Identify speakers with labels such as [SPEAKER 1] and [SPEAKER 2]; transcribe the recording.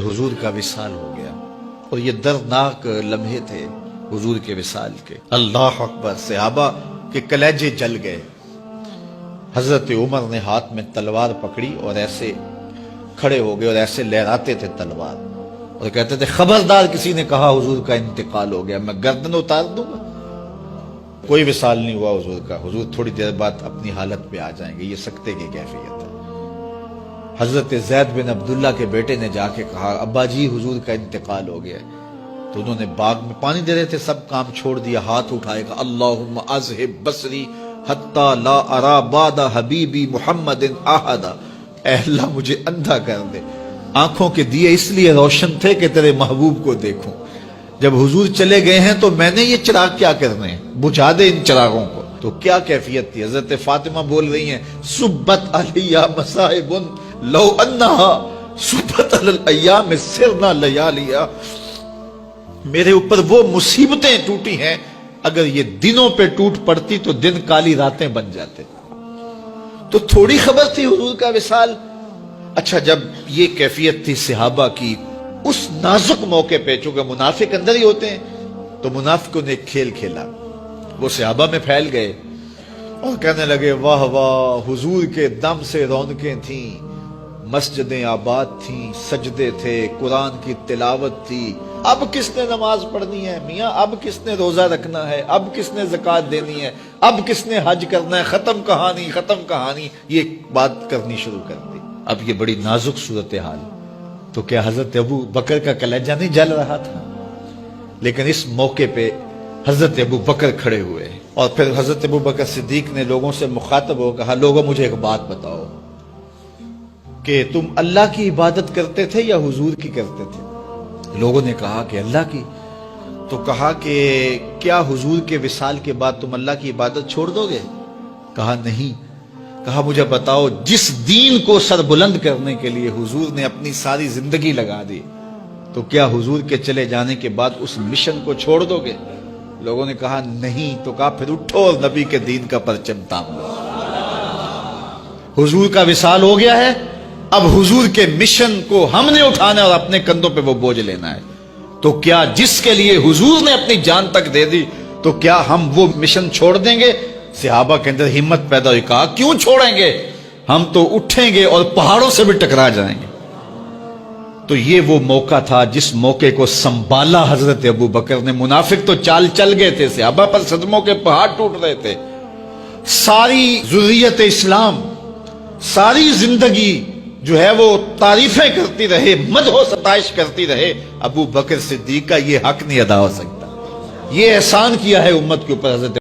[SPEAKER 1] حضور کا وصال ہو گیا اور یہ دردناک لمحے تھے حضور کے وصال کے۔ اللہ اکبر، صحابہ کے کلیجے جل گئے۔ حضرت عمر نے ہاتھ میں تلوار پکڑی اور ایسے کھڑے ہو گئے اور ایسے لہراتے تھے تلوار اور کہتے تھے خبردار کسی نے کہا حضور کا انتقال ہو گیا میں گردن اتار دوں گا۔ کوئی وصال نہیں ہوا حضور کا، حضور تھوڑی دیر بعد اپنی حالت پہ آ جائیں گے۔ یہ سکتے کی کیفیت ہے۔ حضرت زید بن عبداللہ کے بیٹے نے جا کے کہا ابا جی حضور کا انتقال ہو گیا، تو انہوں نے باغ میں پانی دے رہے تھے، سب کام چھوڑ دیا، ہاتھ اٹھائے گا اللہم اذہب بصری حتی لا ارا بعد حبیبی محمد احدا، اے اللہ مجھے اندھا کر دے، آنکھوں کے دیے اس لیے روشن تھے کہ تیرے محبوب کو دیکھوں، جب حضور چلے گئے ہیں تو میں نے یہ چراغ کیا کرنے ہیں، بجھا دے ان چراغوں کو۔ تو کیا کیفیت تھی؟ حضرت فاطمہ بول رہی ہیں صبت علیہ مصائب لو انہا صبت علی الایام سرنا لیالیا، میرے اوپر وہ مصیبتیں ٹوٹی ہیں اگر یہ دنوں پہ ٹوٹ پڑتی تو دن کالی راتیں بن جاتے۔ تو تھوڑی خبر تھی حضور کا وصال۔ اچھا جب یہ کیفیت تھی صحابہ کی اس نازک موقع پہ، چونکہ منافق اندر ہی ہوتے ہیں، تو منافقوں نے ایک کھیل کھیلا، وہ صحابہ میں پھیل گئے اور کہنے لگے واہ واہ حضور کے دم سے رونقیں تھیں، مسجدیں آباد تھیں، سجدے تھے، قرآن کی تلاوت تھی، اب کس نے نماز پڑھنی ہے میاں، اب کس نے روزہ رکھنا ہے، اب کس نے زکوٰۃ دینی ہے، اب کس نے حج کرنا ہے، ختم کہانی، یہ بات کرنی شروع کر دی۔ اب یہ بڑی نازک صورتحال، تو کیا حضرت ابو بکر کا کلیجہ نہیں جل رہا تھا؟ لیکن اس موقع پہ حضرت ابو بکر کھڑے ہوئے اور پھر حضرت ابو بکر صدیق نے لوگوں سے مخاطب ہو کہا لوگوں مجھے ایک بات بتاؤ کہ تم اللہ کی عبادت کرتے تھے یا حضور کی کرتے تھے؟ لوگوں نے کہا کہ اللہ کی۔ تو کہا کہ کیا حضور کے وصال کے بعد تم اللہ کی عبادت چھوڑ دو گے؟ کہا نہیں۔ کہا مجھے بتاؤ جس دین کو سر بلند کرنے کے لیے حضور نے اپنی ساری زندگی لگا دی، تو کیا حضور کے چلے جانے کے بعد اس مشن کو چھوڑ دو گے؟ لوگوں نے کہا نہیں۔ تو کہا پھر اٹھو اور نبی کے دین کا پرچم تام لو۔ حضور کا وصال ہو گیا ہے، اب حضور کے مشن کو ہم نے اٹھانا ہے اور اپنے کندھوں پہ وہ بوجھ لینا ہے۔ تو کیا جس کے لیے حضور نے اپنی جان تک دے دی، تو کیا ہم وہ مشن چھوڑ دیں گے؟ صحابہ کے اندر ہمت پیدا ہوئی، کہا کیوں چھوڑیں گے، ہم تو اٹھیں گے اور پہاڑوں سے بھی ٹکرا جائیں گے۔ تو یہ وہ موقع تھا جس موقع کو سنبھالا حضرت ابو بکر نے۔ منافق تو چال چل گئے تھے، صحابہ پر صدموں کے پہاڑ ٹوٹ رہے تھے، ساری ذریت اسلام ساری زندگی جو ہے وہ تعریفیں کرتی رہے، مدح و ستائش کرتی رہے، ابو بکر صدیق کا یہ حق نہیں ادا ہو سکتا۔ یہ احسان کیا ہے امت کے اوپر حضرت